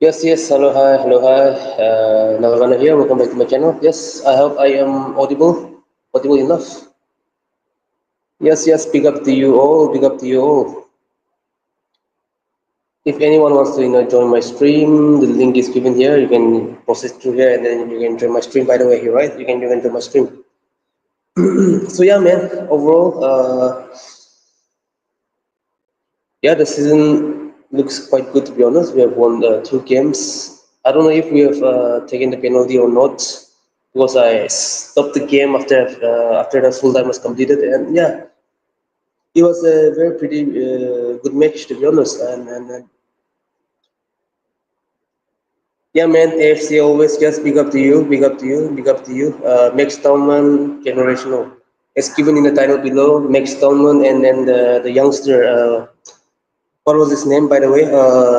Yes, yes, hello, hi. Nagagana here, welcome back to my channel. Yes, I hope I am audible enough. Yes, yes, big up to you all, big up to you all. If anyone wants to, join my stream, the link is given here. You can process through here and then you can join my stream. By the way, here, right? You can join my stream. So yeah, man, overall, yeah, the season looks quite good to be honest. We have won two games. I don't know if we have taken the penalty or not because I stopped the game after the full time was completed. And yeah, it was a very pretty good match to be honest. And yeah, man, AFC always just big up to you, big up to you, big up to you. Max Downman, generational. It's given in the title below. Max Downman and then the youngster. What was his name, by the way?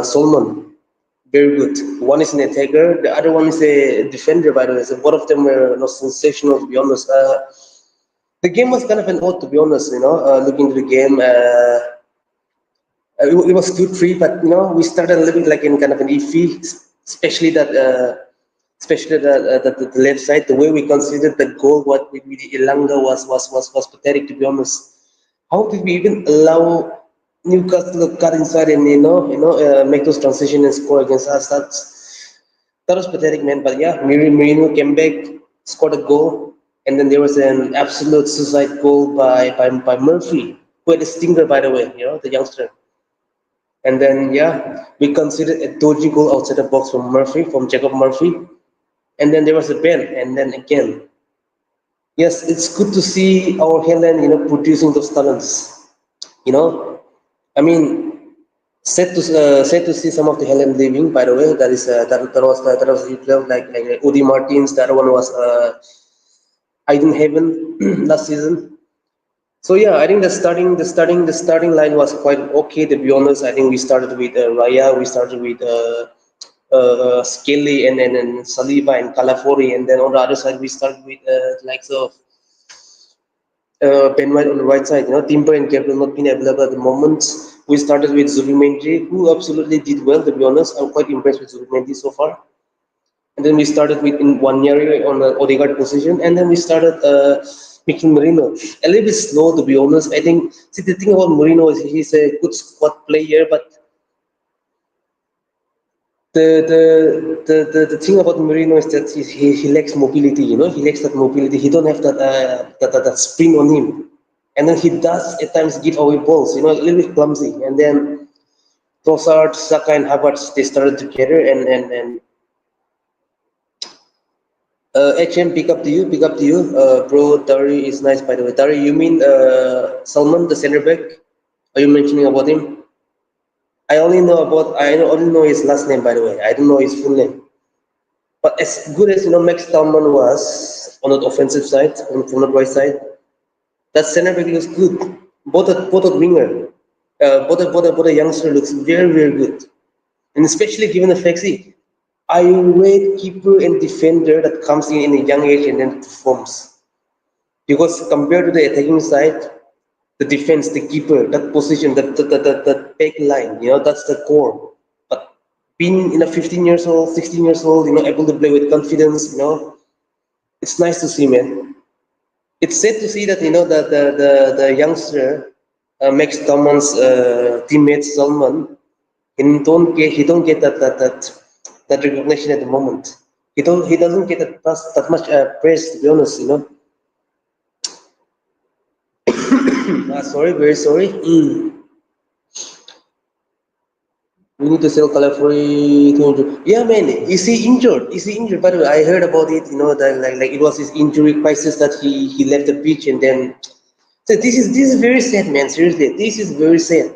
Solomon. Very good. One is an attacker, the other one is a defender, by the way. So both of them were sensational, to be honest. The game was kind of an odd, to be honest, looking into the game. It was 2-3, but, we started a little bit like in kind of an iffy, especially the left side, the way we considered the goal, what with Ilanga was pathetic, to be honest. How did we even allow Newcastle to cut inside and make those transition and score against us? That was pathetic, man. But yeah, Merino came back, scored a goal, and then there was an absolute suicide goal by Murphy, who had a stinger, by the way, the youngster. And then yeah, we considered a dodgy goal outside the box from Murphy, from Jacob Murphy, and then there was a ban, and then again. Yes, it's good to see our Helen, producing those talents. You know, I mean, sad to see some of the Helen leaving. By the way, that was like Udi Martins. The other one was Aiden Haven last season. So yeah, I think the starting line was quite okay, to be honest. I think we started with Raya, we started with Skelly and Saliba and Calafori, and then on the other side we started with likes of Ben White on the right side. Timber and Gabriel not being available at the moment. We started with Zubimendi, who absolutely did well, to be honest. I'm quite impressed with Zubimendi so far. And then we started with in Wanyari on the Odegaard position, and then we started making Marino a little bit slow, to be honest. I think, see, the thing about Marino is he's a good squad player, but the thing about Marino is that he lacks mobility. He lacks that mobility. He don't have that spring on him, and then he does at times give away balls. A little bit clumsy. And then Trossard, Saka, and Havertz, they started together, and HM, pick up to you. Bro, Dari is nice, by the way. Dari, you mean Salman, the center back? Are you mentioning about him? I only know his last name, by the way. I don't know his full name. But as good as Max Talman was on the offensive side, from the right side, that center back looks good. Both at winger, both a youngster looks very very good, and especially given the fact, see, I rate keeper and defender that comes in a young age and then performs. Because compared to the attacking side, the defense, the keeper, that position, that back line, that's the core. But being 15 years old, 16 years old, able to play with confidence, it's nice to see, man. It's sad to see that the youngster Max Daman's teammate Salman, he don't get that recognition at the moment. He doesn't get that much praise, to be honest. Sorry, very sorry. We need to sell Calafuri to injure. Yeah, man. Is he injured? Is he injured? By the way, I heard about it. That like it was his injury crisis that he left the pitch and then. So this is very sad, man. Seriously, this is very sad.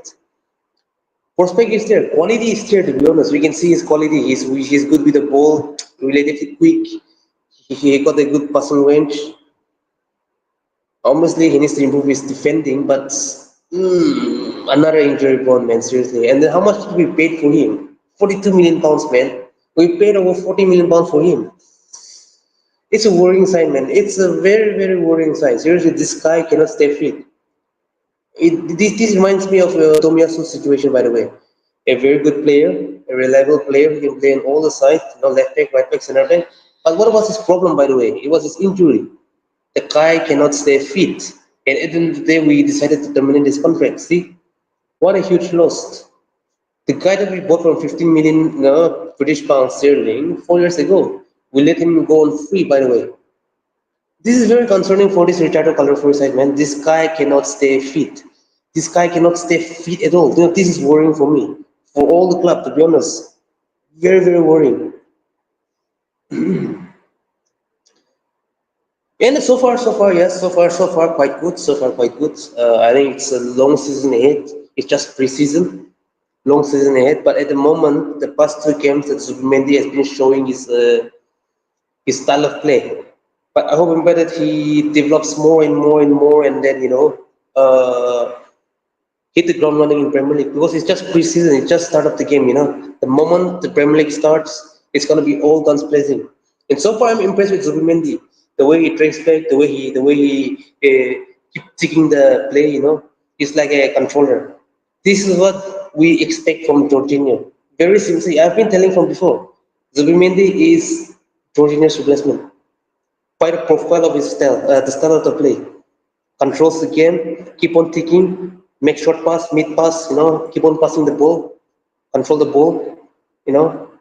Prospect is there. Quality is there. To be honest, we can see his quality. He's good with the ball, relatively quick. He got a good passing range. Obviously, he needs to improve his defending, but another injury prone, man, seriously. And then how much did we paid for him? 42 million pounds, man. We paid over 40 million pounds for him. It's a worrying sign, man. It's a very, very worrying sign. Seriously, this guy cannot stay fit. This reminds me of Tomiyasu's situation, by the way. A very good player, a reliable player. He can play on all the sides, left back, right back, center back. But what was his problem, by the way? It was his injury. The guy cannot stay fit. And at the end of the day, we decided to terminate his contract. See, what a huge loss. The guy that we bought from 15 million British pounds sterling 4 years ago, we let him go on free, by the way. This is very concerning for this Ricardo Calafiori side, man. This guy cannot stay fit. This guy cannot stay fit at all. This is worrying for me, for all the club, to be honest. Very, very worrying. And yes, so far, quite good. So far, quite good. I think it's a long season ahead. It's just pre-season, long season ahead. But at the moment, the past two games that Zubimendi has been showing his style of play. But I hope and pray that he develops more and more and more, and then hit the ground running in Premier League because it's just pre-season. It's just start of the game. The moment the Premier League starts, it's gonna be all guns blazing. And so far, I'm impressed with Zubimendi. The way he tracks back, the way he keep taking the play. He's like a controller. This is what we expect from Jorginho. Very simply, I've been telling from before. Zubimendi is Jorginho's replacement. Quite a profile of his style, the style of the play. Controls the game, keep on ticking, make short pass, mid pass, keep on passing the ball, control the ball,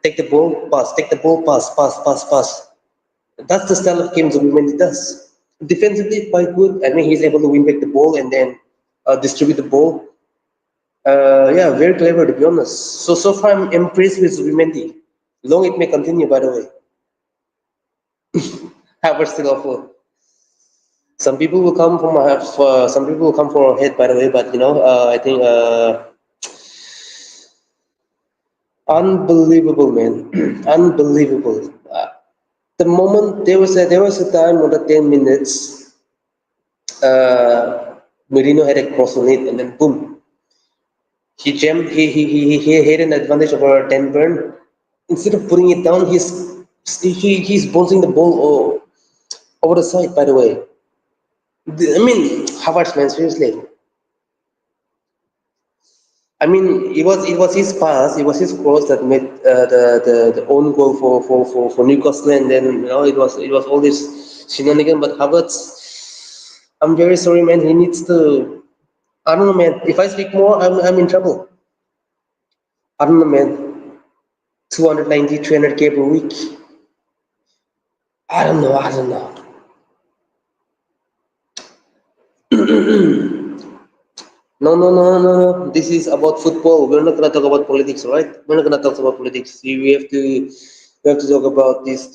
take the ball, pass, take the ball, pass, pass, pass, pass. That's the style of game Zubimendi does. Defensively, quite good. I mean, he's able to win back the ball and then distribute the ball. Yeah, very clever to be honest. So far, I'm impressed with Zubimendi. Long it may continue, by the way. However, still awful. Some people will come from some people will come for our head, by the way. But I think unbelievable, man, unbelievable. The moment there was a time on the 10 minutes, Merino had a cross on it, and then boom, he jammed. He had an advantage over Dan Burn. Instead of putting it down, he's bouncing the ball over the side. By the way, I mean, Havertz, man, seriously. I mean, it was his pass, it was his cross that made the own goal for Newcastle, and then it was all this shenanigan. But Havertz, I'm very sorry, man. He needs to. I don't know, man. If I speak more, I'm in trouble. I don't know, man. 290, 300K per week. I don't know. I don't know. No, no, no, no, no. This is about football. We're not gonna talk about politics, right? We're not gonna talk about politics. We have to talk about this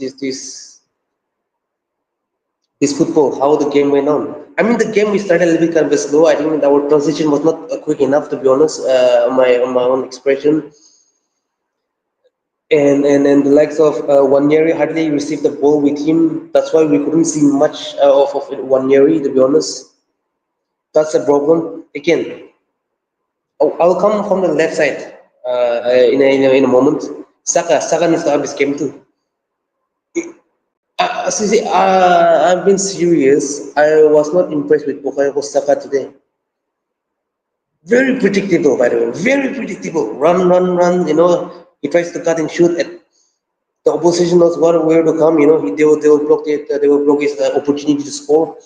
football, how the game went on. I mean, the game we started a little bit kind of slow. I think our transition was not quick enough, to be honest. On my own expression, and the likes of Wanyeri hardly received the ball with him. That's why we couldn't see much of Wanyeri, to be honest. That's the problem. Again, I'll come from the left side in a moment. Saka needs to have his game too. See, I've been serious. I was not impressed with Bukayo Saka today. Very predictable, by the way. Very predictable. Run, run, run. He tries to cut and shoot at the opposition knows where to come. They will block his opportunity to score.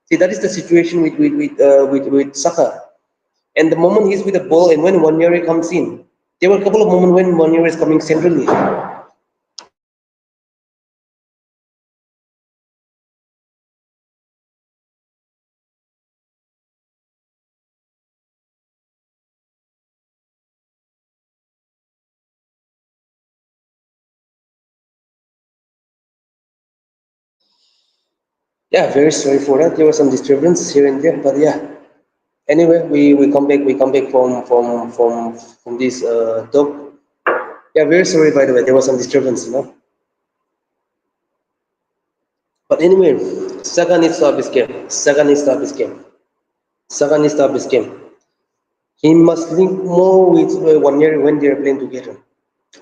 See, that is the situation with Saka. And the moment he's with the ball, and when Wanyeri comes in, there were a couple of moments when Wanyeri is coming centrally. Yeah, very sorry for that. There was some disturbance here and there, but yeah. Anyway, we come back from this talk. Yeah, very sorry by the way. There was some disturbance. But anyway, Saka needs to up his game. Saka needs to up his game. Saka needs to up his game. He must link more with Wanyeri when they are playing together.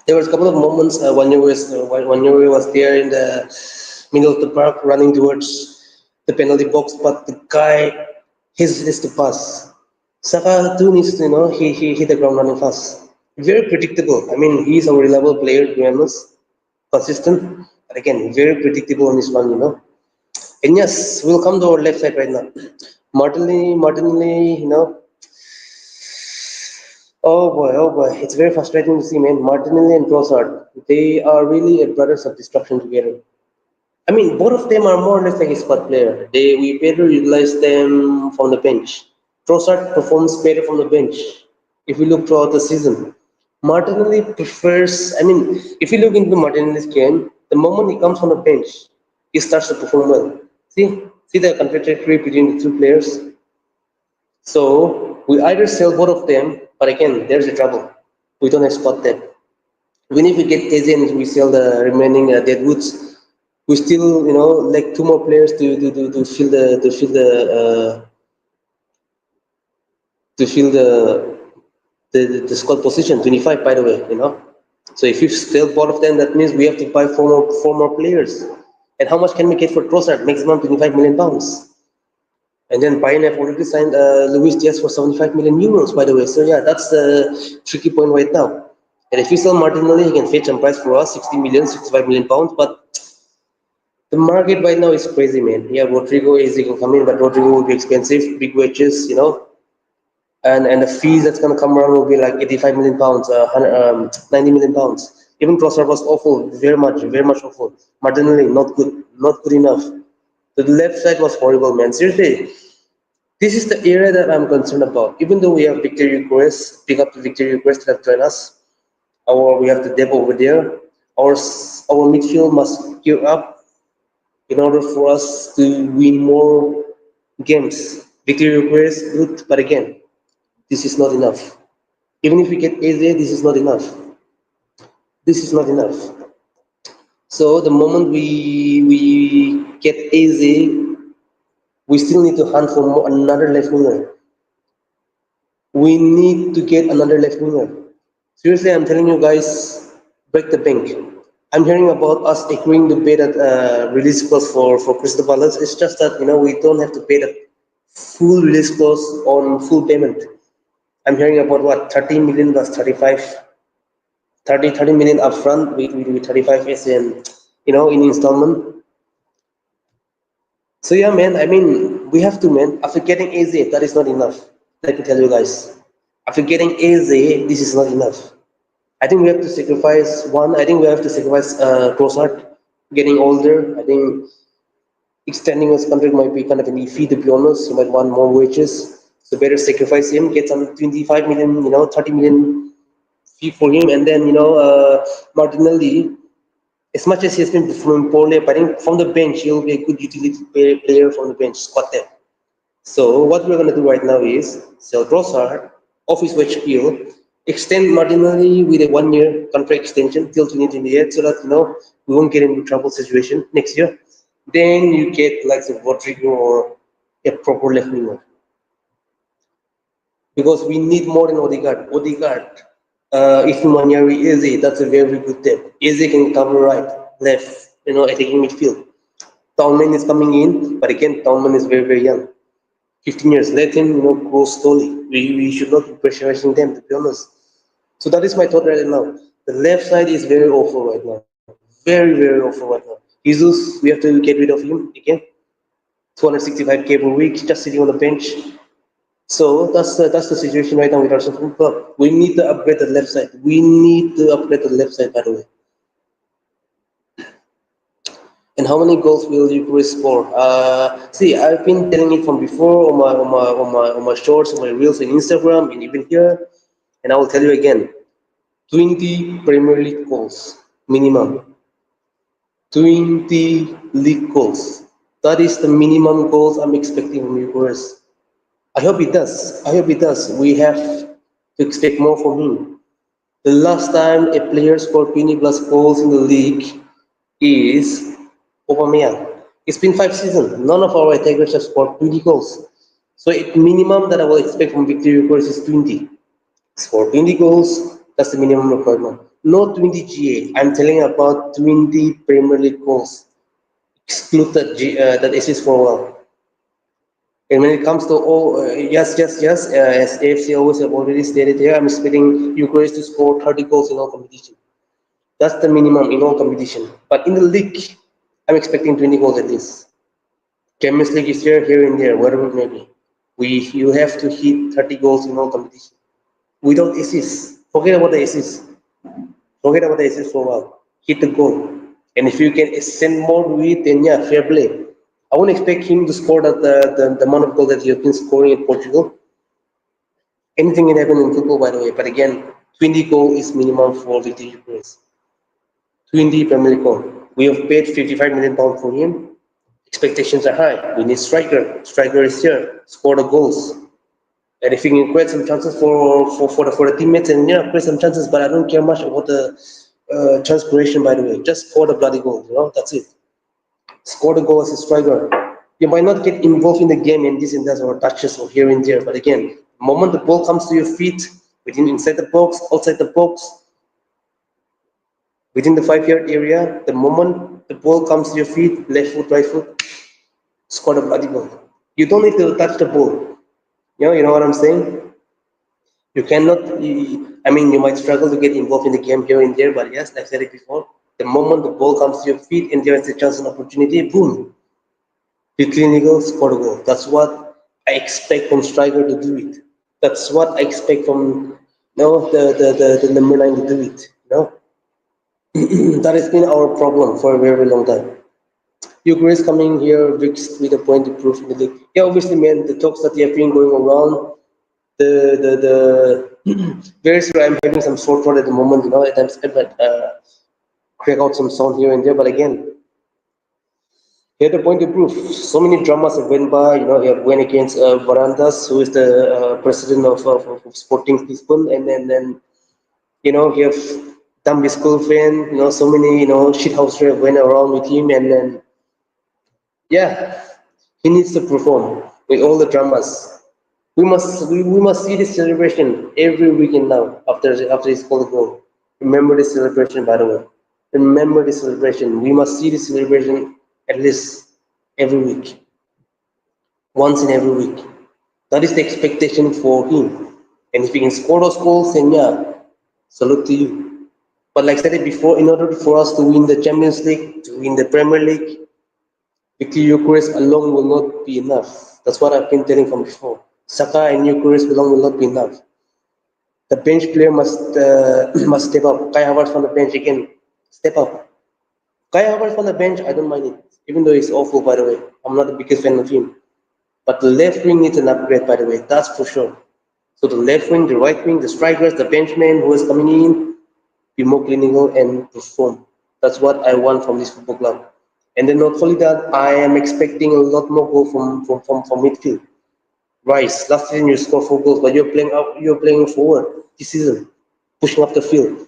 There was a couple of moments Wanyeri was there in the middle of the park running towards the penalty box, but the guy hesitates to pass. Saka too needs to, he hit the ground running fast. Very predictable. I mean, he's a reliable player, to be honest. Consistent, but again, very predictable on this one, you know. And yes, we'll come to our left side right now. Martinelli, you know, oh boy, it's very frustrating to see, man. Martinelli and Trossard, they are really a brothers of destruction together. I mean, both of them are more or less like a squad player. We better utilize them from the bench. Trossard performs better from the bench if we look throughout the season. Martinelli prefers, I mean, if you look into Martinelli's game, the moment he comes from the bench, he starts to perform well. See the contradictory between the two players. So we either sell both of them, but again, there's the trouble. We don't have spot depth. Even if we get Eze and we sell the remaining dead woods, we still, you know, like two more players to fill the squad position. 25, by the way, you know. So if you sell both of them, that means we have to buy four more players. And how much can we get for Trossard? Maximum 25 million pounds. And then Bayern have already signed Luis Diaz for 75 million euros, by the way. So yeah, that's the tricky point right now. And if you sell Martinelli, he can fetch some price for us, 60 million, 65 million pounds. But the market right now is crazy, man. Yeah, Rodrigo is he can come in, but Rodrigo will be expensive, big wages, you know. And the fees that's gonna come around will be like 85 million pounds, 90 million pounds. Even Trossard was awful, very much awful. Martinelli, not good enough. The left side was horrible, man. Seriously, this is the area that I'm concerned about. Even though we have Victor Eucharist, pick up the Victor Eucharist that have joined us, we have the depth over there. Our midfield must gear up in order for us to win more games. Victor Eucharist, good, but again, this is not enough. Even if we get Eze, this is not enough. This is not enough. So the moment we get Eze, we still need to hunt for another left winger. We need to get another left winger. Seriously, I'm telling you guys, break the bank. I'm hearing about us agreeing to pay that release clause for Crystal Palace. It's just that we don't have to pay that full release clause on full payment. I'm hearing about what 30 million plus 35, 30 million upfront with 35 as in installment. So yeah, man. I mean, we have to, man. After getting AZ, that is not enough. Let me tell you guys. After getting AZ, this is not enough. I think we have to sacrifice one. I think we have to sacrifice Trossard getting older. I think extending his contract might be kind of an iffy, to be honest. He might want more wages. So better sacrifice him, get some 25 million, 30 million fee for him, and then Martinelli. As much as he has been performing poorly, but I think from the bench he'll be a good utility player from the bench, squad depth. So what we're gonna do right now is sell Trossard off his wage bill, extend Martinelli with a 1 year contract extension till 2028, so that we won't get into trouble situation next year. Then you get like a Rodrigo or a proper left winger because we need more than Odegaard. If Manyari Eze, that's a very good depth. Eze can cover right, left, attacking midfield. Townman is coming in, but again, Townman is very, very young. 15 years. Let him, grow slowly. We should not be pressurizing them, to be honest. So that is my thought right now. The left side is very awful right now. Very, very awful right now. Jesus, we have to get rid of him again. 265K per week, just sitting on the bench. So that's the situation right now with our football club. We need to upgrade the left side. We need to upgrade the left side, by the way. And how many goals will you score? See, I've been telling it from before on my shorts, on my reels, on Instagram, and even here. And I will tell you again: 20 Premier League goals minimum. 20 league goals. That is the minimum goals I'm expecting from you guys. I hope it does. I hope it does. We have to expect more from him. The last time a player scored 20 plus goals in the league is Aubameyang. It's been 5 seasons. None of our attackers have scored 20 goals. So the minimum that I will expect from Victor Eucharist is 20. Score 20 goals, that's the minimum requirement. Not 20 GA. I'm telling you about 20 Premier League goals. Exclude that assist for a while. And when it comes to as AFC always have already stated here, I'm expecting Ukraine to score 30 goals in all competition. That's the minimum in all competition. But in the league, I'm expecting 20 goals at least. Champions League is here and there, whatever it may be. You have to hit 30 goals in all competition without assists. Forget about the assists. Forget about the assists for a while. Hit the goal. And if you can send more to it, then yeah, fair play. I won't expect him to score the amount of goals that he has been scoring in Portugal. Anything can happen in football, by the way. But again, 20 goal is minimum for victory Ukraine. 20 Premier League goal. We have paid 55 million pounds for him. Expectations are high. We need striker. Striker is here. Score the goals. And if you can create some chances for the teammates, and yeah, create some chances, but I don't care much about the chance creation, by the way. Just score the bloody goal, that's it. Score the goal as a striker. You might not get involved in the game in this and that or touches or here and there, but again, the moment the ball comes to your feet, within inside the box, outside the box, within the 5 yard area, the moment the ball comes to your feet, left foot, right foot, score the bloody goal. You don't need to touch the ball. You know what I'm saying? You cannot, I mean, you might struggle to get involved in the game here and there, but yes, like I said it before, the moment the ball comes to your feet and there is a chance and opportunity, boom, you clinical score a goal. That's what I expect from striker to do it. That's what I expect from the number 9 to do it. That has been our problem for a very long time. Ukraine is coming here with a point to prove in the league. Yeah, obviously, man, the talks that have been going around, the very sure I'm having some sore throat at the moment, at times I might crack out some sound here and there, but again, he had a point to prove. So many dramas have went by, he had went against Varandas, who is the president of Sporting Lisbon, and then he have done his girlfriend, so many, shithouses went around with him, and then, yeah, he needs to perform with all the dramas. We must see this celebration every weekend now after his goal. Remember this celebration, by the way. Remember this celebration. We must see this celebration at least every week, once in every week. That is the expectation for him. And if he can score those goals, then yeah, salute to you. But like I said before, in order for us to win the Champions League, to win the Premier League, Victor Eucharist alone will not be enough. That's what I've been telling from before. Saka and Eucharist alone will not be enough. The bench player must must step up. Kai Havertz from the bench again, step up. Kai Havertz from the bench, I don't mind it, even though he's awful, by the way. I'm not the biggest fan of him. But the left wing needs an upgrade, by the way, that's for sure. So the left wing, the right wing, the strikers, the benchman who is coming in, be more clinical and perform. That's what I want from this football club. And then not only that, I am expecting a lot more goal from midfield. Rice, last season you scored 4 goals, but you're playing forward this season, pushing up the field,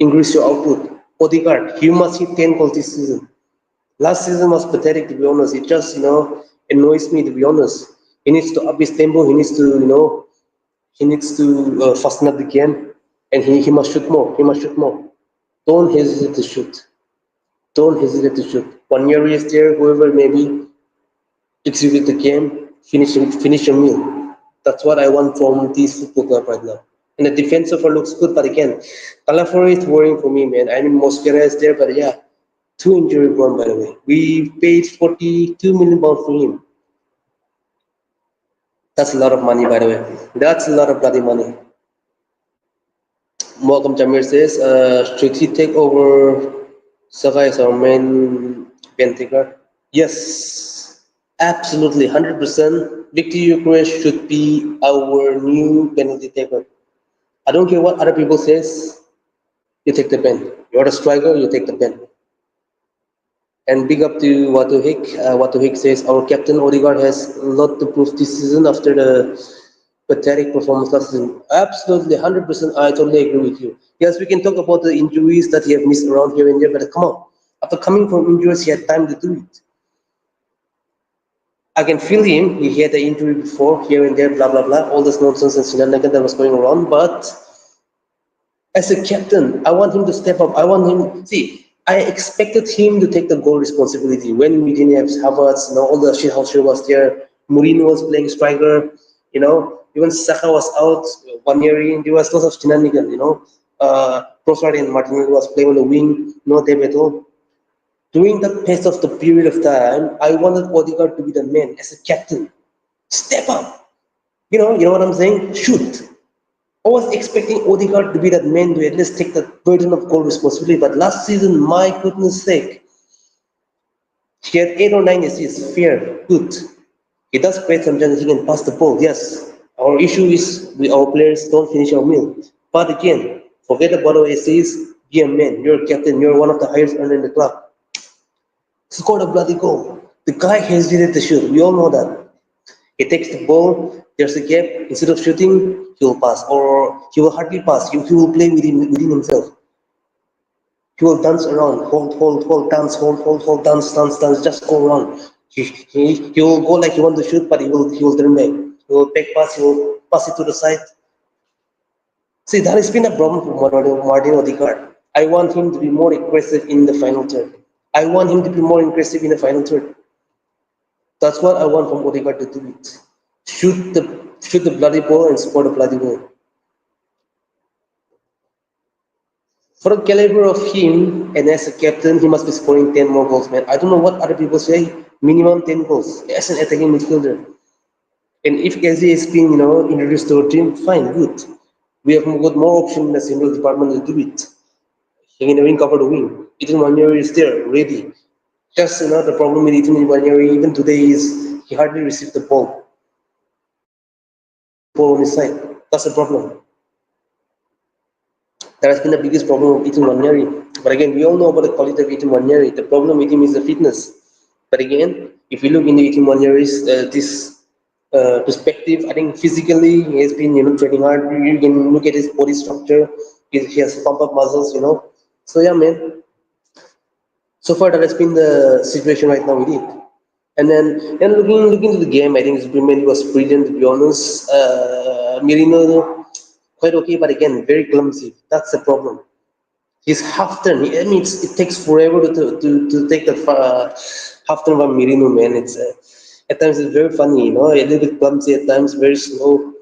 increase your output. Odegaard, he must hit 10 goals this season. Last season was pathetic, to be honest. It just annoys me, to be honest. He needs to up his tempo. He needs to fasten up the game, and he must shoot more. He must shoot more. Don't hesitate to shoot. Don't hesitate to shoot. 1 year is there, whoever it may be, execute the game, finish your meal. That's what I want from this football club right now. And the defense so far looks good, but again, Calafori is worrying for me, man. I mean, Mosquera is there, but yeah, too injury prone, by the way. We paid 42 million pounds for him. That's a lot of money, by the way. That's a lot of bloody money. Malcolm Jamir says, should he take over Saka as our main pen taker? Yes, absolutely, 100%. Victor Gyökeres should be our new penalty taker. I don't care what other people says. You take the pen. You're a striker. You take the pen. And big up to Watu Hick. Watu Hick says our captain Odegaard has a lot to prove this season after the pathetic performance last season. Absolutely, 100%. I totally agree with you. Yes, we can talk about the injuries that he have missed around here and there, but come on. After coming from injuries, he had time to do it. I can feel him. He had the injury before, here and there, blah blah blah, all this nonsense and shenanigans that was going around. But as a captain, I want him to step up. I want him. See, I expected him to take the goal responsibility when we didn't have Havertz. All the shit house was there. Mourinho was playing striker. Even Saka was out 1 year in. There was lots of shenanigans. Trossard and Martinelli was playing on the wing. No depth at all. During the pace of the period of time, I wanted Odegaard to be the man as a captain. Step up. You know what I'm saying? Shoot. I was expecting Odegaard to be that man to at least take the burden of goal responsibility. But last season, my goodness sake, he had 8 or 9 assists. Fair, good. He does create sometimes he can pass the ball. Yes, our issue is our players don't finish our meal. But again, forget about our assists. Be a man. You're a captain. You're one of the highest earner in the club. Scored a bloody goal. The guy hesitated to shoot. We all know that. He takes the ball, there's a gap, instead of shooting, he will pass. Or he will hardly pass. He will play within himself. He will dance around, hold, dance, hold, dance, just go around. He will go like he wants to shoot, but he will turn back. He will back pass, he will pass it to the side. See, that has been a problem for Martin Odegaard. I want him to be more aggressive in the final third. I want him to be more aggressive in the final third. That's what I want from Odegaard to do it. Shoot the bloody ball and score the bloody goal. For the caliber of him and as a captain, he must be scoring 10 more goals, man. I don't know what other people say. Minimum 10 goals as an attacking midfielder. And if Eze is being, introduced to our team, fine, good. We have got more options in the single department to do it. He can wing cover the wing. Ethan Wanyeri is there, ready. Just the problem with Ethan Wanyeri even today is he hardly received the ball. Ball on his side. That's the problem. That has been the biggest problem of Ethan Wanyeri. But again, we all know about the quality of Ethan Wanyeri. The problem with him is the fitness. But again, if you look into Ethan Wanyeri's this perspective, I think physically he has been training hard. You can look at his body structure. He has pump up muscles. So yeah, man. So far, that has been the situation right now with it. And looking to the game, I think his Premier was brilliant. To be honest, Merino quite okay, but again very clumsy. That's the problem. His half turn. I mean, it takes forever to take that half turn from Merino, man. It's at times it's very funny, a little bit clumsy at times, very slow.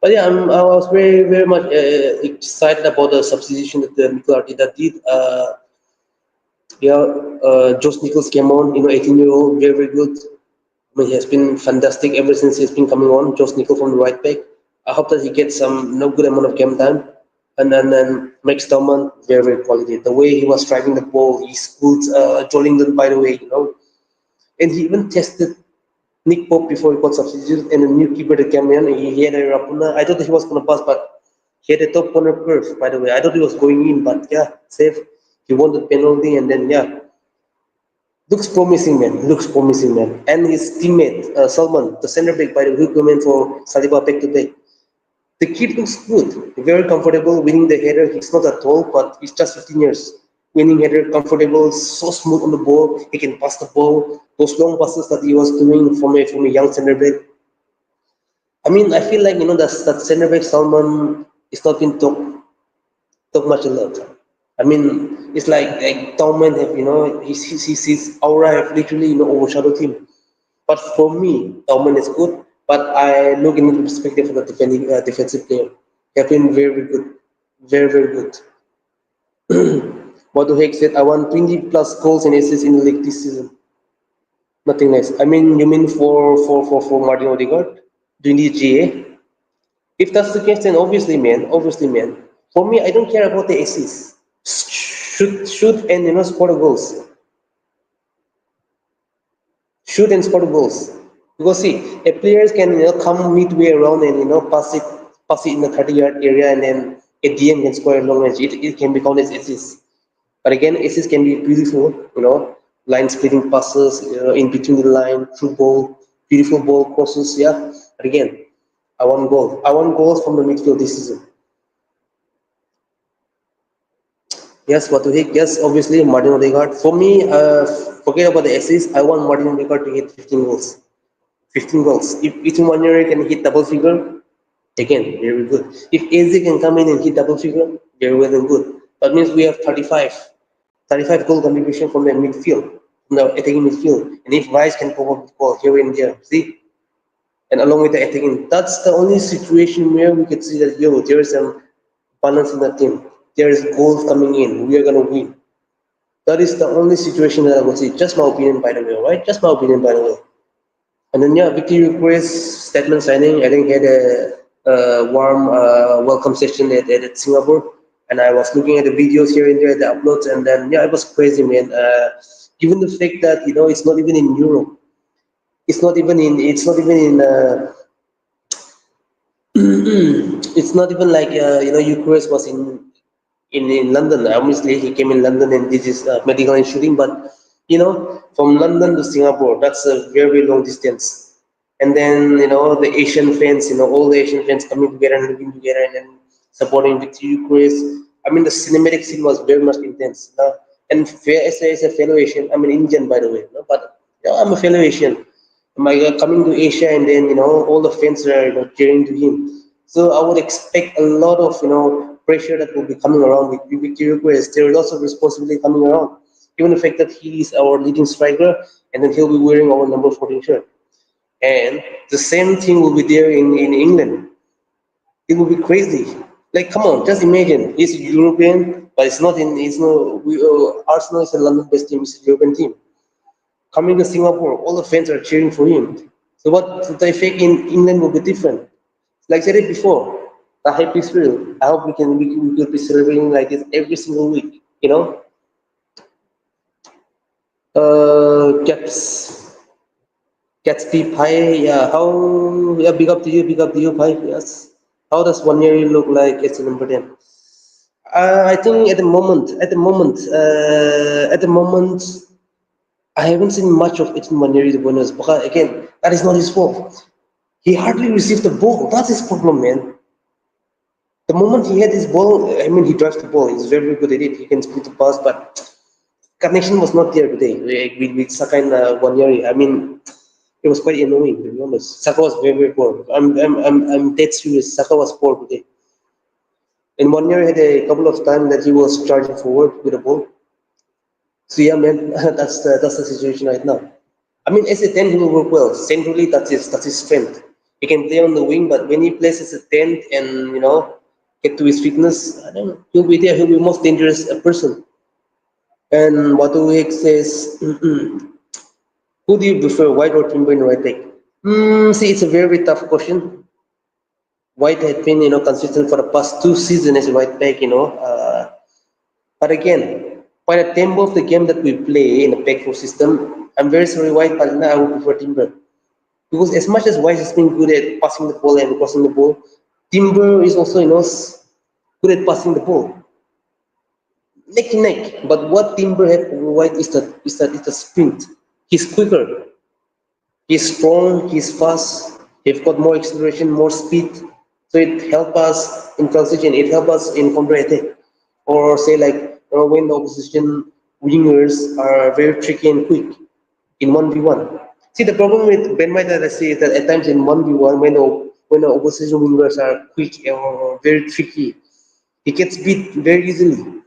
But yeah, I was very much excited about the substitution that Mikel Arteta did. Yeah, Josh Nichols came on, 18-year-old, very good. I mean, he has been fantastic ever since he's been coming on. Josh Nichols from the right back. I hope that he gets some no good amount of game time. And then Max Downman, very quality. The way he was driving the ball, he schooled Jolinton, by the way, And he even tested Nick Pope before he got substituted, and a new keeper that came in. He had a Rapuna. I thought he was going to pass, but he had a top corner curve, by the way. I thought he was going in, but yeah, safe. He won the penalty, and then yeah, looks promising, man. Looks promising, man. And his teammate, Salman, the center back, by the way, who came in for Saliba back to back. The kid looks good, very comfortable, winning the header. He's not that tall, but he's just 15 years. Winning header, comfortable, so smooth on the ball. He can pass the ball. Those long passes that he was doing from a young center back. I mean, I feel like that center back Salman is not been talk much a lot. I mean, it's like Downman have his aura have literally overshadowed him. But for me, Downman is good. But I look into the perspective of the defensive player. They have been very good, very good. What the heck said? I want 20 plus goals and assists in the league this season. Nothing nice. I mean, you mean for Martin Odegaard? Do you need GA? If that's the case, then obviously, man. For me, I don't care about the assists. Shoot and score the goals. Shoot and score the goals. Because see, a players can come midway around and pass it in the 30-yard area, and then a DM can score a long range. It can be counted as assists. But again, assists can be beautiful. Line splitting passes in between the line, through ball, beautiful ball crosses. Yeah, but again, I want goals. I want goals from the midfield this season. Yes, what to hit? Yes, obviously Martin Odegaard. For me, forget about the assists. I want Martin Odegaard to hit 15 goals. 15 goals. If each one year can hit double figure, again, very good. If AZ can come in and hit double figure, very well and good. That means we have 35 goal contribution from the midfield, from the attacking midfield. And if Rice can cover the ball here and there, see? and along with the attacking. That's the only situation where we could see that there is some balance in the team. There is goals coming in. We are gonna win. That is the only situation that I would say. Just my opinion, by the way, right? Just my opinion, by the way. And then yeah, Vicky Chris statement signing. I think had a warm welcome session at Singapore, and I was looking at the videos here and there, the uploads, and then yeah, it was crazy, man. Given the fact that it's not even in Europe, it's not even like Eucharist was in London. Obviously, he came in London and did his medical and shooting, but from London to Singapore, that's a very long distance. And then the Asian fans, all the Asian fans coming together and living together and then supporting the Eucharist. I mean, the cinematic scene was very much intense. And as a fellow Asian, I'm an Indian by the way, but I'm a fellow Asian. My coming to Asia and then all the fans are cheering to him. So I would expect a lot of pressure that will be coming around with Victor Quest. There is lots of responsibility coming around. Given the fact that he is our leading striker and then he'll be wearing our number 14 shirt. And the same thing will be there in England. It will be crazy. Like, come on, just imagine. He's European, but it's no, Arsenal is a London-based team, it's a European team. Coming to Singapore, all the fans are cheering for him. So what the effect in England will be different. Like I said it before, the hype is real. I hope we could be celebrating like this every single week. Caps Gatsby Pie, yeah. How yeah, big up to you, Pie. Yes. How does 1 year look like as a number 10? I think at the moment, I haven't seen much of it in Maneri the bonus. But again, that is not his fault. He hardly received the ball. That's his problem, man. The moment he had his ball, I mean, he drives the ball. He's very, very good at it. He can split the pass, but connection was not there today with Saka in 1 year. I mean, it was quite annoying to be honest. Saka was very, very poor. I'm dead serious. Saka was poor today. In 1 year, had a couple of times that he was charging forward with the ball. So yeah, man, that's the situation right now. I mean, as a 10, he will work well. Centrally, that's his strength. He can play on the wing, but when he plays as a 10 and get to his fitness, I don't know, he'll be there. He'll be the most dangerous person. And Watuwik says, who do you prefer, White or Timber in the right back? See, it's a very, very tough question. White had been, consistent for the past 2 seasons as a right back, but again, by the tempo of the game that we play in the back four system, I'm very sorry, White, but now I would prefer Timber. Because as much as White has been good at passing the ball and crossing the ball, Timber is also, good at passing the ball. Neck to neck. But what Timber has over White is the sprint. He's quicker. He's strong, he's fast, he's got more acceleration, more speed. So it helps us in transition, it helps us in counter attack. Or say like when the opposition wingers are very tricky and quick in 1v1. See the problem with Ben White that I see is that at times in 1v1 when the opposition wingers are quick or very tricky, he gets beat very easily.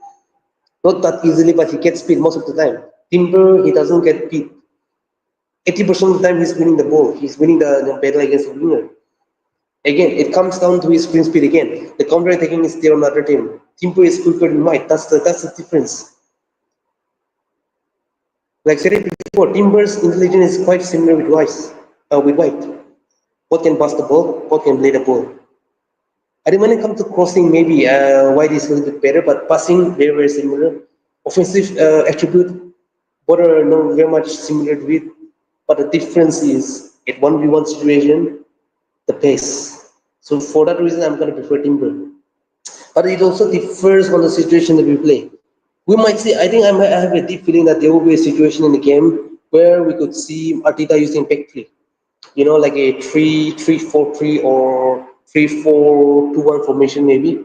Not that easily, but he gets beat most of the time. Timber, he doesn't get beat. 80% of the time he's winning the ball. He's winning the battle against the winger. Again, it comes down to his sprint speed again. The counter attacking is there on the other team. Timber is quicker than White. That's the difference. Like I said it before, Timber's intelligence is quite similar with White. Both can pass the ball, both can play the ball. I think when it comes to crossing, maybe White is a little bit better, but passing very very similar. Offensive attribute, both are very much similar to it. But the difference is at 1v1 situation, the pace. So for that reason, I'm going to prefer Timber. But it also differs on the situation that we play. We might see, I think I have a deep feeling that there will be a situation in the game where we could see Arteta using back three. Like a 3-3-4-3 or 3-4-2-1 formation maybe.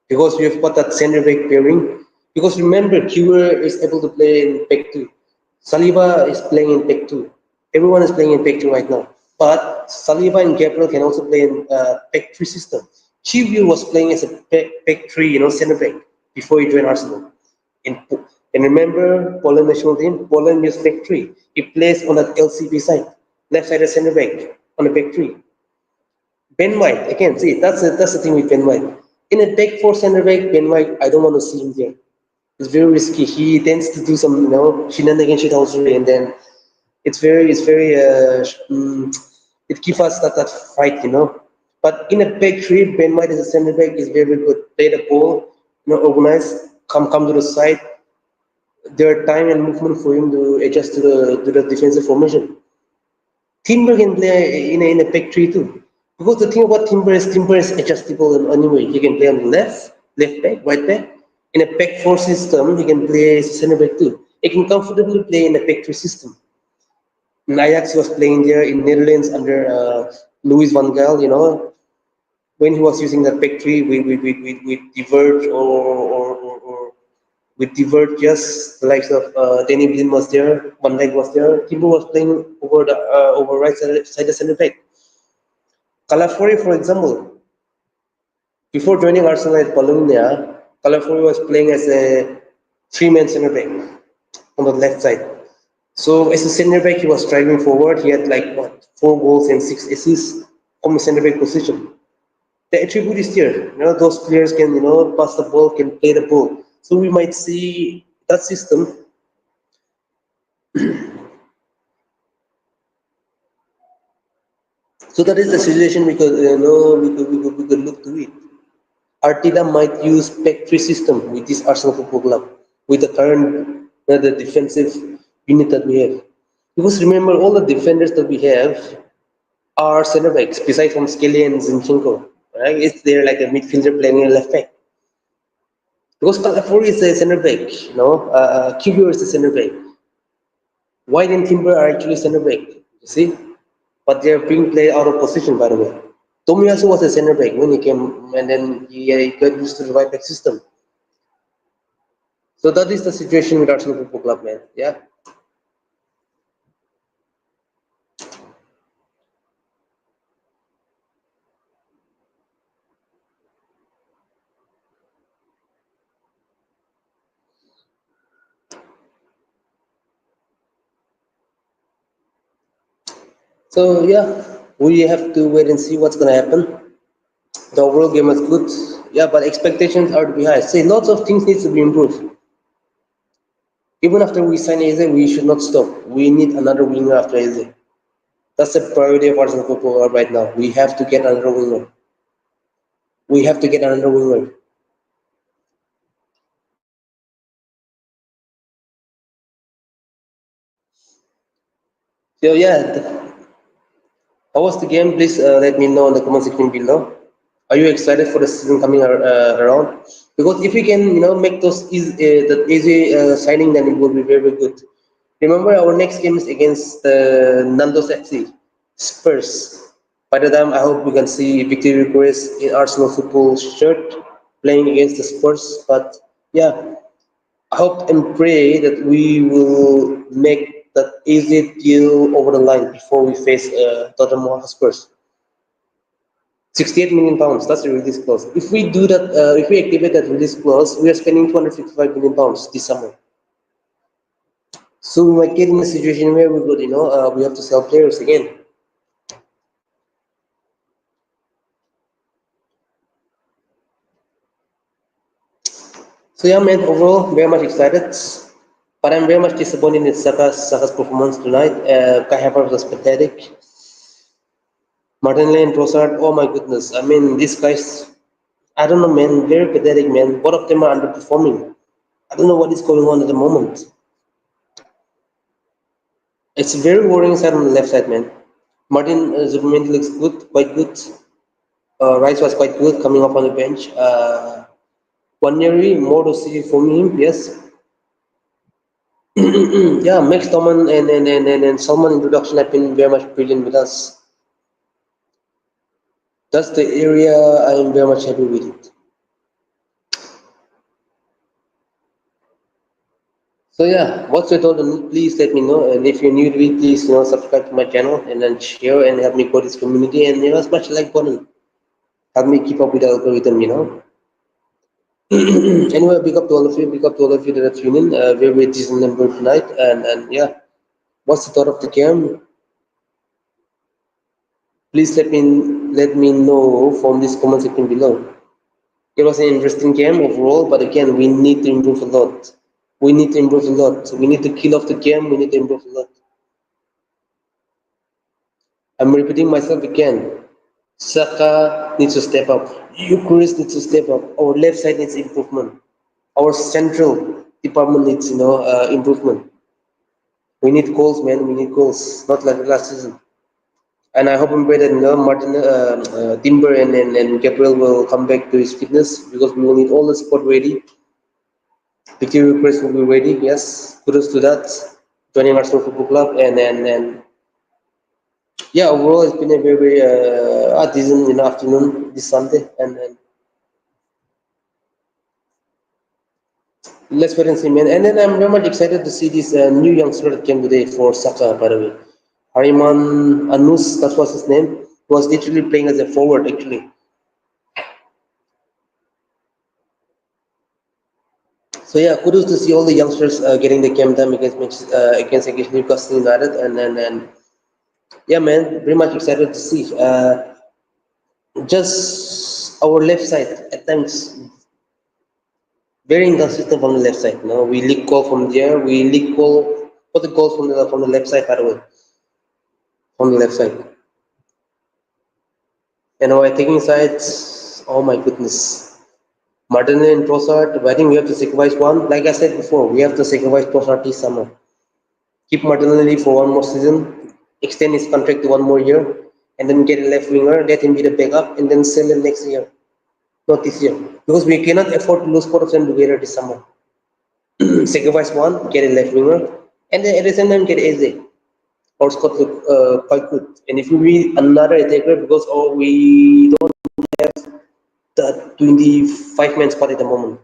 Because we have got that center back pairing. Because remember, Kewer is able to play in back two. Saliba is playing in back two. Everyone is playing in back two right now. But Saliba and Gabriel can also play in back three system. Chivio was playing as a back three, center back before he joined Arsenal. And, and remember, Poland national team, Poland used back three. He plays on that LCB side, left side center back. on a back three. Ben White, again, see, that's the thing with Ben White. In a back four center back, Ben White, I don't want to see him there. It's very risky. He tends to do some, shenanigans shithousery, and then it gives us that fight. But in a back three, Ben White as a center back is very, very good. Play the ball, organize, come to the side. There are time and movement for him to adjust to the defensive formation. Timber can play in a back three too. Because the thing about Timber is adjustable in any way. He can play on the left back, right back. In a back four system, he can play center back too. He can comfortably play in a back three system. And Ajax was playing there in Netherlands under Louis van Gaal. When he was using that back three with Diverge or with Divert, yes, the likes of Danny Blin was there, Van Dijk was there. Timber was playing over right side of center back. Calafori, for example, before joining Arsenal at Bologna, Calafori was playing as a three-man center back on the left side. So as a center back, he was driving forward. He had like what 4 goals and 6 assists from the center back position. The attribute is there. Those players can pass the ball, can play the ball. So we might see that system. So that is the situation we could look to it. Arteta might use back three system with this Arsenal Football Club with the current the defensive unit that we have. Because remember, all the defenders that we have are centre backs, besides from Skelly and Zinchenko. Right? It's there like a midfielder playing a left back. Because Calafori is a centre back, QB is a centre back. White and Timber are actually centre back. You see, but they are being played out of position, by the way. Tomiyasu was a centre back when he came, and then he got used to the right back system. So that is the situation with Arsenal Football Club, man. Yeah. So yeah, we have to wait and see what's gonna happen. The overall game was good, yeah, but expectations are to be high. See, lots of things needs to be improved. Even after we sign Eze, we should not stop. We need another winger after Eze. That's the priority of Arsenal Football Club right now. We have to get another winger. We have to get another winger. So yeah, how was the game? Please let me know in the comment section below. Are you excited for the season coming around? Because if we can, make that easy signing, then it will be very, very good. Remember, our next game is against Nando's FC, Spurs. By the time, I hope we can see Victor Gyokeres in Arsenal football shirt playing against the Spurs. But yeah, I hope and pray that we will make that easy deal over the line before we face Tottenham Hotspurs. 68 million pounds, that's the release clause. If we do that, if we activate that release clause, we are spending 255 million pounds this summer. So we might get in a situation where we have to sell players again. So yeah, man, overall, very much excited. But I'm very much disappointed in Saka's performance tonight. Kai Havertz was pathetic. Martin Lane, Trossard, oh my goodness. I mean, these guys, I don't know, man, very pathetic, man. Both of them are underperforming. I don't know what is going on at the moment. It's very worrying side on the left side, man. Martin Zubimendi looks good, quite good. Rice was quite good coming up on the bench. Waneri, more to see from him, yes. Yeah, Max Doman and Salman introduction have been very much brilliant with us. That's the area I'm very much happy with it. So yeah, what's your thought on it? Please let me know. And if you're new to it, please subscribe to my channel and then share and help me grow this community and smash the like button. Help me keep up with the algorithm. Anyway, big up to all of you. Big up to all of you that are tuning. We're with season number tonight, and yeah, what's the thought of the game? Please let me know from this comment section below. It was an interesting game overall, but again, we need to improve a lot. We need to improve a lot. We need to kill off the game. We need to improve a lot. I'm repeating myself again. Saka needs to step up. Eucharist needs to step up. Our left side needs improvement. Our central department needs, improvement. We need goals, man. We need goals. Not like last season. And I hope and pray that Martin, Timber, and Gabriel will come back to his fitness because we will need all the support ready. Victory Press will be ready. Yes, kudos to that. Joining Arsenal Football Club and yeah, overall it's been a very decent afternoon this Sunday and let's wait and see, man. And then I'm very much excited to see this new youngster that came today for Saka, by the way. Hariman Anus, that was his name. He was literally playing as a forward, actually. So yeah, kudos to see all the youngsters getting the game time against Newcastle United, and yeah, man, very much excited to see. Just our left side at times very inconsistent from the left side. No, we leak goal from there. We leak goal. Put the goals from the left side, by the way, from the left side. And our attacking sides, oh my goodness. Martinelli and Trossard, I think we have to sacrifice one. Like I said before, we have to sacrifice Trossard this summer. Keep Martinelli for one more season, extend his contract to one more year, and then get a left winger, let him be the backup, and then sell him next year, not this year. Because we cannot afford to lose 4% together this summer. Sacrifice one, get a left winger, and then at the same time get AZ. Or Scott look quite good. And if we need another attacker, because we don't have the 25-man squad at the moment.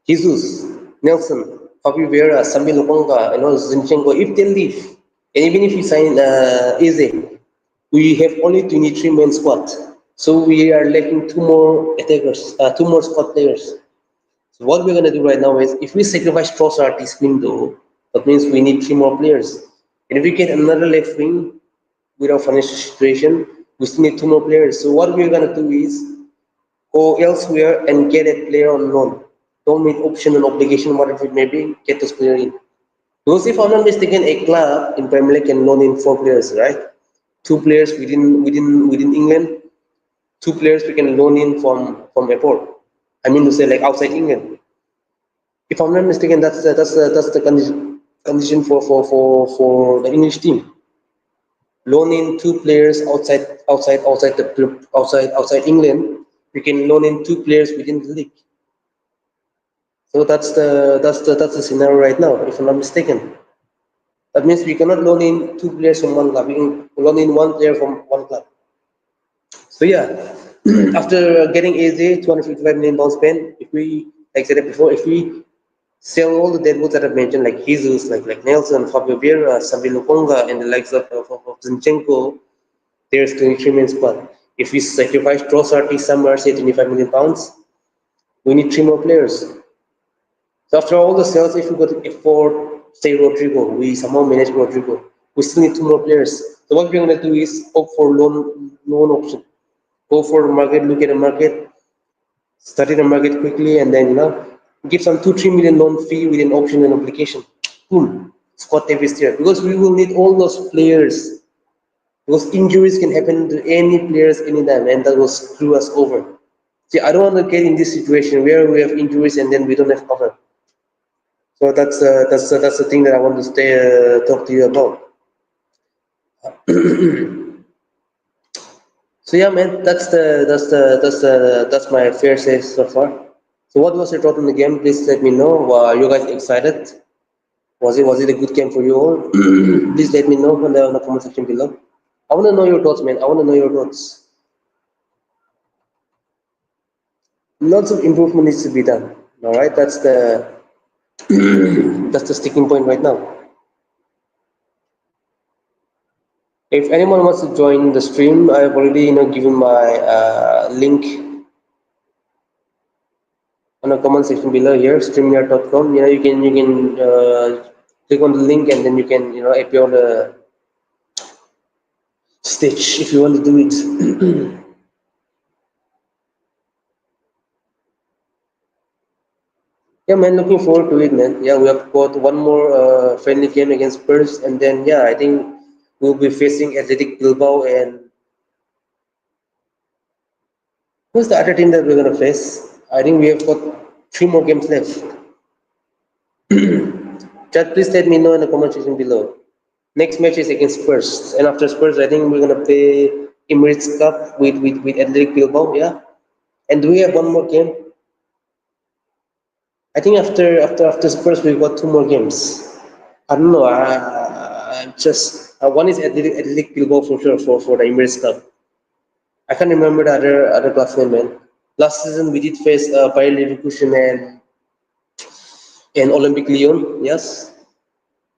Jesus, Nelson, Fabi Vera, Sambi Lukonga, Zinchenko, if they leave, and even if we sign Eze, we have only 23-man squad. So we are lacking two more attackers, two more squad players. So what we're gonna do right now is, if we sacrifice Trossard this window, that means we need three more players. And if we get another left wing with our financial situation, we still need two more players. So what we're gonna do is go elsewhere and get a player on loan. Don't make option and obligation, whatever it may be, get those players in. Because if I'm not mistaken, a club in Premier League can loan in four players, right? Two players within England, two players we can loan in from abroad. I mean to say, like outside England. If I'm not mistaken, that's the condition for the English team. Loan in two players outside England. We can loan in two players within the league. So that's the scenario right now, if I'm not mistaken. That means we cannot loan in two players from one club. We can loan in one player from one club. So yeah, after getting AZ 255 million pound spent, if we, like I said before, if we sell all the deadwoods that I've mentioned, like Jesus, like Nelson, Fabio Vieira, Sabi Lukonga, and the likes of Zinchenko, there's 23 million squad. If we sacrifice Trossard this summer, say 25 million pounds, we need three more players. So after all the sales, if we could afford, say Rodrigo, we somehow manage Rodrigo. We still need two more players. So what we're gonna do is opt for loan option. Go for the market, look at the market, study the market quickly, and then give some 2-3 million loan fee with an option and application. Boom, Scott Davis there. Because we will need all those players. Because injuries can happen to any players anytime, and that will screw us over. See, I don't want to get in this situation where we have injuries and then we don't have cover. So that's the thing that I want to talk to you about. So yeah, man, that's my fair say so far. So what was your thought on the game? Please let me know. Are you guys excited? Was it a good game for you all? Please let me know on the comment section below. I want to know your thoughts, man. I want to know your thoughts. Lots of improvement needs to be done. All right, that's the sticking point right now. If anyone wants to join the stream, I've already given my link on the comment section below here, streamyard.com. You can click on the link and then you can appear on the stage if you want to do it. Yeah, man, looking forward to it, man. Yeah, we have got one more friendly game against Spurs, and then yeah, I think we'll be facing Athletic Bilbao and who's the other team that we're gonna face? I think we have got three more games left. Chat, please let me know in the comment section below. Next match is against Spurs, and after Spurs, I think we're gonna play Emirates Cup with Athletic Bilbao. Yeah, and do we have one more game? I think after Spurs, we've got two more games. I don't know. Just one is Athletic Bilbao for sure for the Emirates Cup. I can't remember the other club's name, man. Last season we did face Bayer Leverkusen and Olympic Lyon. Yes.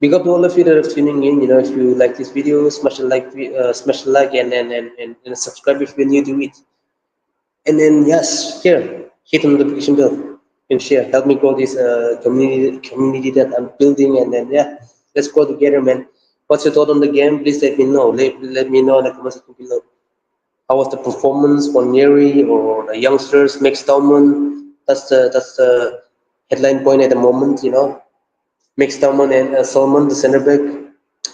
Big up to all of you that are tuning in. You know, if you like this video, smash a like, and subscribe if you're new to it. And then yes, here, hit the notification bell and share. Help me grow this community that I'm building. And then yeah, let's go together, man. What's your thought on the game? Please let me know. Let me know in the comment section below. How was the performance for Neri or the youngsters, Max Downman? That's the headline point at the moment. You know, Max Downman and Salman, the center back,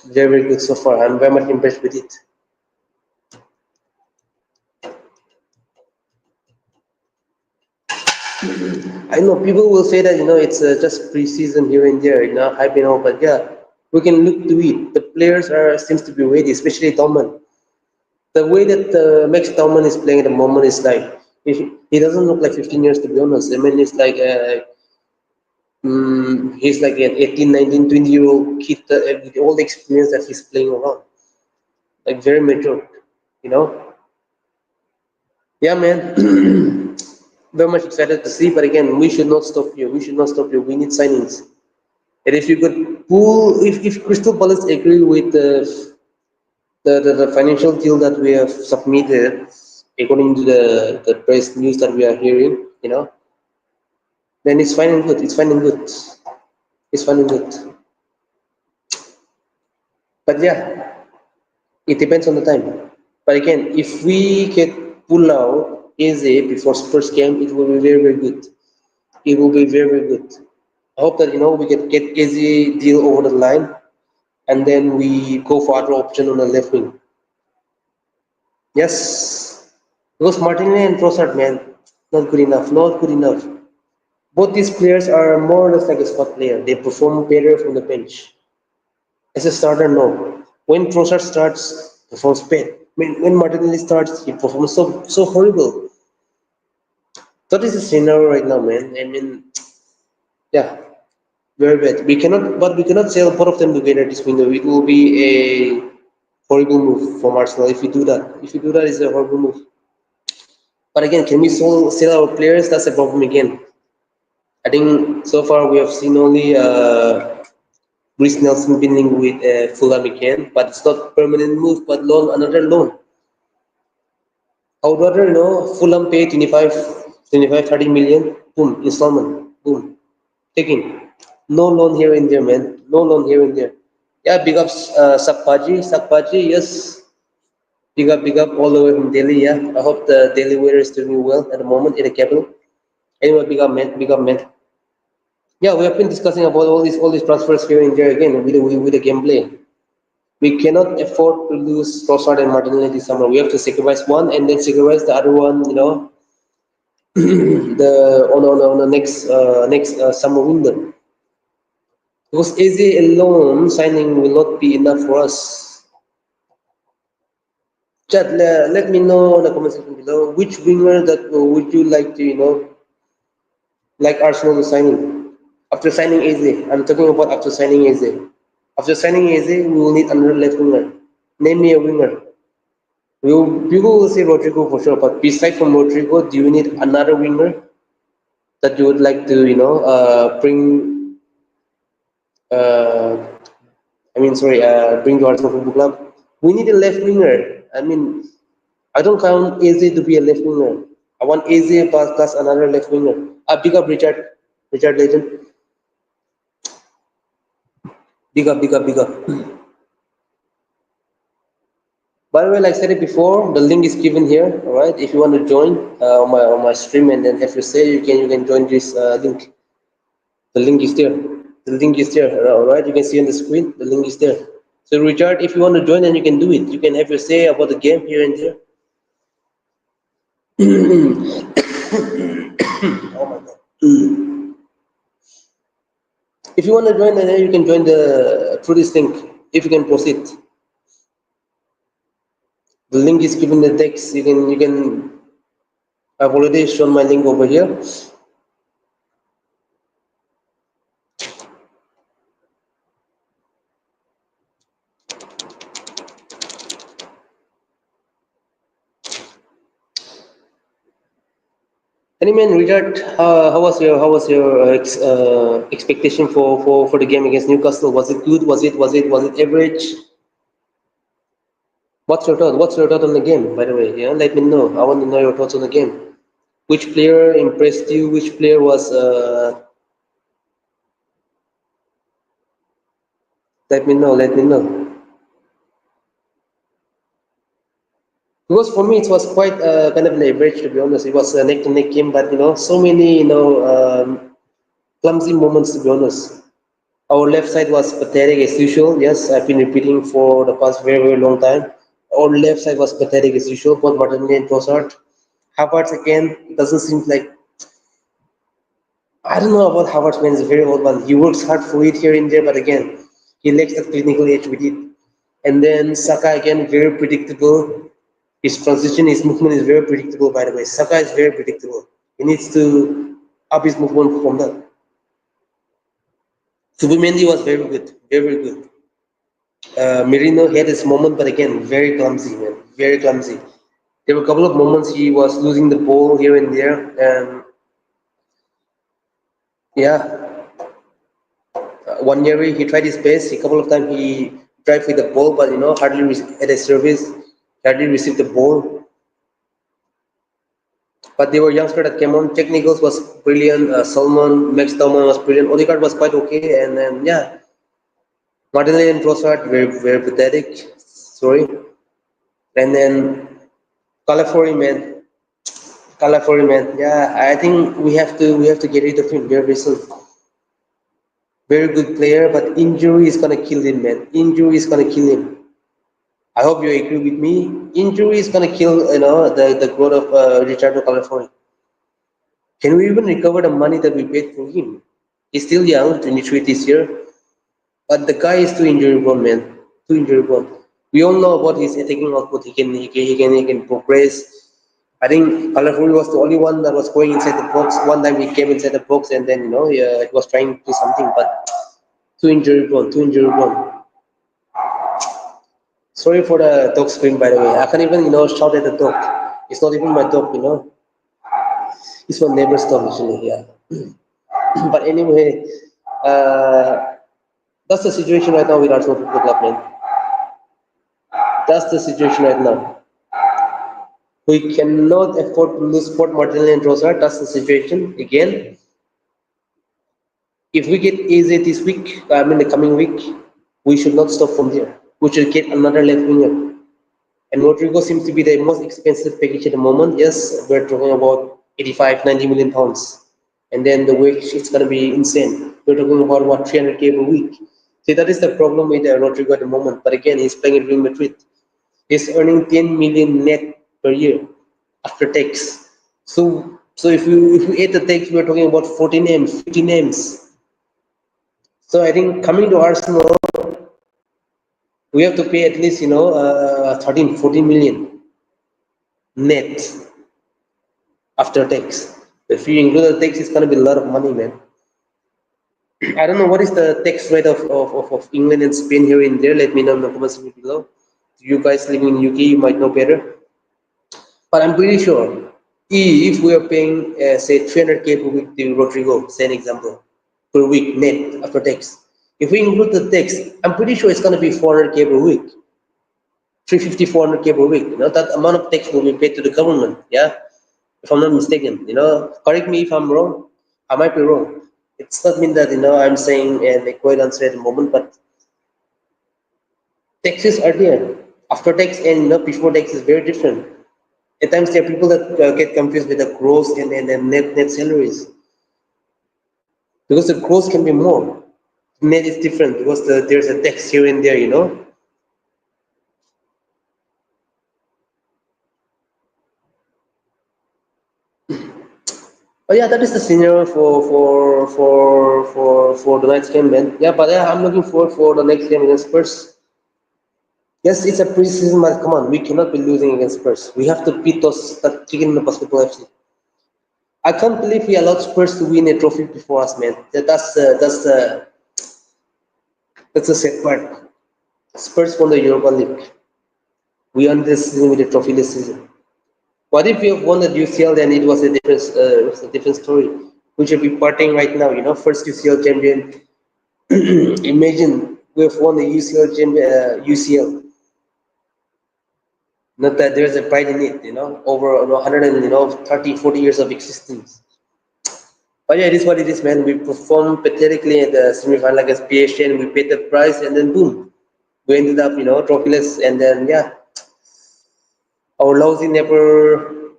very good so far. I'm very much impressed with it. I know people will say that it's just preseason here and there, hyping out, but yeah, we can look to it. The players are seems to be ready, especially Tauman. The way that Max Tauman is playing at the moment is like he doesn't look like 15 years to be honest. I mean, it's like he's like an 18, 19, 20-year old kid with all the experience that he's playing around, like very mature, you know. Yeah, man. Very much excited to see, but again, we should not stop here. We should not stop here. We need signings. And if you could pull, if Crystal Palace agree with the financial deal that we have submitted, according to the press news that we are hearing, then it's fine and good. It's fine and good. It's fine and good. But yeah, it depends on the time. But again, if we can pull out easy before Spurs game, it will be very, very good. It will be very, very good. I hope that we can get easy deal over the line, and then we go for other option on the left wing. Yes, because Martinelli and Trossard, man, not good enough. Not good enough. Both these players are more or less like a squad player. They perform better from the bench. As a starter, no. When Trossard starts, performs bad. When Martinelli starts, he performs so horrible. That is the scenario right now, man. I mean, yeah, very bad. We cannot sell both of them together this window. It will be a horrible move from Arsenal if we do that. If we do that, it's a horrible move. But again, can we sell our players? That's a problem again. I think so far we have seen only Bruce Nelson winning with Fulham again, but it's not permanent move, but another loan. I would rather, Fulham pay 30 million, boom, installment, boom, taking. No loan here and there, man. No loan here and there. Yeah, big ups, Sakpaji, yes. Big up all the way from Delhi, yeah. I hope the Delhi weather is doing well at the moment in the capital. Anyway, big up, man. Yeah, we have been discussing about all these transfers here and there again with the gameplay. We cannot afford to lose Trossard and Martinelli this summer. We have to sacrifice one and then sacrifice the other one. On the next summer window. Because Eze alone signing will not be enough for us. Chat, let me know in the comment section below which winger that would you like to like Arsenal to signing after signing Eze. I'm talking about after signing Eze. After signing Eze, we will need another left winger. Name me a winger. People will say Rodrigo for sure, but beside from Rodrigo, do you need another winger that you would like to, bring? Uh, bring to Arsenal Football Club. We need a left winger. I mean, I don't count AZ to be a left winger. I want AZ plus another left winger. Big up Richard Legend. Big up. By the way, like I said it before, the link is given here. All right, if you want to join on my stream and then have your say, you can join this link. The link is there. The link is there. All right, you can see on the screen. The link is there. So Richard, if you want to join, then you can do it. You can have your say about the game here and there. Oh my god. If you want to join, then you can join the through this link. If you can proceed, the link is given in the text. You can. I've already shown my link over here. Anyway, Richard, how was your expectation for the game against Newcastle? Was it good? Was it average? What's your thought? What's your thought on the game? By the way, yeah, let me know. I want to know your thoughts on the game. Which player impressed you? Which player was? Let me know. Let me know. Because for me, it was quite kind of an average, to be honest. It was a neck to neck game, but so many clumsy moments, to be honest. Our left side was pathetic as usual. Yes, I've been repeating for the past very, very long time. Our left side was pathetic as usual, both Martinelli and Trossard. Havertz again, it doesn't seem like I don't know about Havertz, man. He's a very old one. He works hard for it here and there, but again, he lacks the clinical edge with it. And then Saka again, very predictable. His transition, his movement is very predictable. By the way, Saka is very predictable. He needs to up his movement from that. Subimendi was very good, very good. Merino had his moment, but again, very clumsy, man, very clumsy. There were a couple of moments he was losing the ball here and there, and yeah, one year he tried his best. A couple of times he tried with the ball, but hardly at a service, hardly received the ball. But they were youngster that came on. Jack Nichols was brilliant. Max Salmon was brilliant. Odegaard was quite okay, and then yeah, Martinelli and Trossard were very pathetic. Sorry, and then Calafori, man. Calafori, man. Yeah, I think we have to get rid of him very soon. Very good player, but injury is gonna kill him, man. Injury is gonna kill him. I hope you agree with me. Injury is gonna kill the growth of Ricardo Calafori. Can we even recover the money that we paid for him? He's still young, 23 this year, but the guy is too injury prone, man. Too injury prone. We all know about his attacking output. He can progress. I think Calafuri was the only one that was going inside the box. One time he came inside the box and then he was trying to do something, but too injury prone. Too injury prone. Sorry for the dog scream, by the way. I can't even shout at the dog. It's not even my dog. It's my neighbor's dog actually. Yeah. But anyway, uh, that's the situation right now with Arsenal Football Club, man. That's the situation right now. We cannot afford to lose Port Martinelli and Trossard. That's the situation. Again, if we get AZ this week, I mean the coming week, we should not stop from there. We should get another left winger. And Rodrigo seems to be the most expensive package at the moment. Yes, we're talking about 85, 90 million pounds. And then the wage is going to be insane. We're talking about what 300k per week. See, that is the problem with Rodrigo at the moment. But again, he's playing at Real Madrid. He's earning 10 million net per year after tax. So if you add the tax, we're talking about 14 M's, 15 M's. So I think coming to Arsenal, we have to pay at least 13, 14 million net after tax. If you include the tax, it's gonna be a lot of money, man. I don't know what is the tax rate of England and Spain here and there. Let me know in the comments below. You guys living in UK, you might know better. But I'm pretty sure if we are paying say 300k per week to Rodrigo, say an example, per week net after tax. If we include the tax, I'm pretty sure it's gonna be 400k per week. 350, 400k per week. That amount of tax will be paid to the government. Yeah, if I'm not mistaken. Correct me if I'm wrong. I might be wrong. It's not mean that I'm saying an equal answer at the moment, but taxes are there After tax and before tax is very different. At times there are people that get confused with the gross and net salaries because the gross can be more. Net is different because there's a tax here and there. Oh yeah, that is the scenario for the next game, man. Yeah, but yeah, I'm looking forward for the next game against Spurs. Yes, it's a preseason, but come on, we cannot be losing against Spurs. We have to beat those that chicken in the basketball FC. I can't believe we allowed Spurs to win a trophy before us, man. That's the sad part. Spurs won the Europa League. We won this season with a trophy this season. What if we have won the UCL? Then it was a different story. We should be partying right now. First UCL champion. Imagine we have won the UCL champion, UCL. Not that there's a pride in it. Over 100 and 30, 40 years of existence. But yeah, it is what it is, man. We performed pathetically in the semi-final against PSG, and we paid the price, and then boom, we ended up, trophyless, and then yeah, our lousy neighbor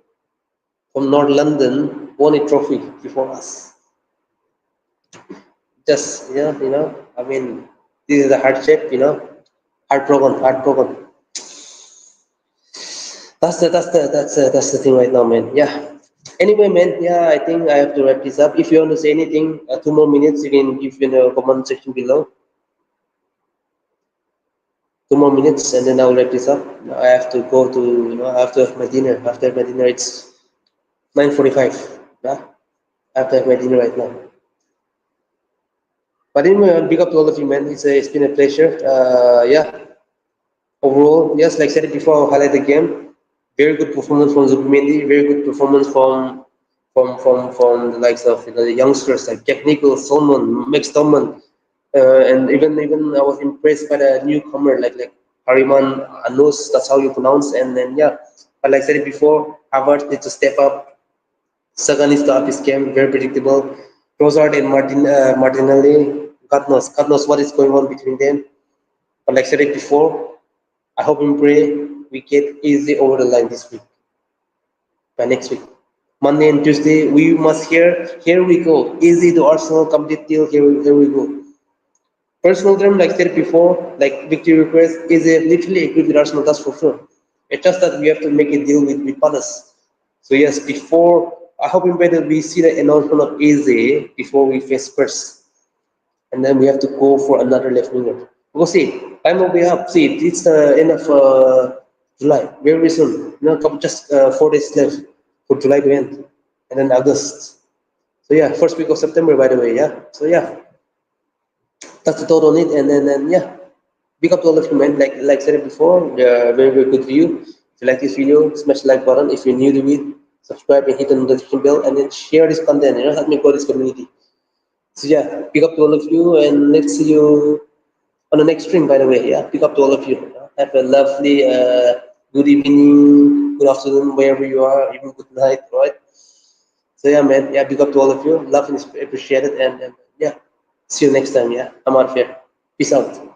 from North London won a trophy before us. Just I mean, this is a hardship, heartbroken, heartbroken. That's the thing right now, man. Yeah. Anyway, man. Yeah, I think I have to wrap this up. If you want to say anything, 2 more minutes, you can give in the comment section below. 2 more minutes, and then I'll wrap this up. I have to go to, I have to have my dinner. After my dinner, it's 9:45. Yeah, I have to have my dinner right now. But anyway, big up to all of you, man. It's been a pleasure. Yeah, overall, yes, like I said it before, I'll highlight the game. Very good performance from Zubimendi. Very good performance from the likes of the youngsters like Jack Nichols, Solomon, Max Downman, and even I was impressed by the newcomer like Hariman Anus. That's how you pronounce. And then yeah, but like I said it before, Harvard needs to step up. Sagan needs to up his game. Very predictable. Trossard and Martinelli. God knows what is going on between them. But like I said it before, I hope and pray we get easy over the line this week, by next week. Monday and Tuesday, we must here we go. Easy to Arsenal, complete deal, here we go. Personal term, like I said before, like victory request is literally equipped with Arsenal, that's for sure. It's just that we have to make a deal with Palace. So yes, before, I hope and pray that we see the announcement of Eze before we face Spurs. And then we have to go for another left winger. Because see, time will be up. See, it's the end of July, very soon. Just 4 days left for July to end, and then August. So yeah, first week of September, by the way. Yeah. So yeah, that's the thought on it. And then yeah, big up to all of you, man. Like said it before, very good view. If you like this video, smash the like button. If you're new to it, subscribe and hit the notification bell, and then share this content. Help me grow this community. So yeah, big up to all of you, and let's see you on the next stream, by the way. Yeah, big up to all of you. Have a lovely good evening, good afternoon, wherever you are, even good night, right? So yeah, man. Yeah, big up to all of you. Love and appreciate it, and yeah, see you next time. Yeah, I'm out of here. Peace out.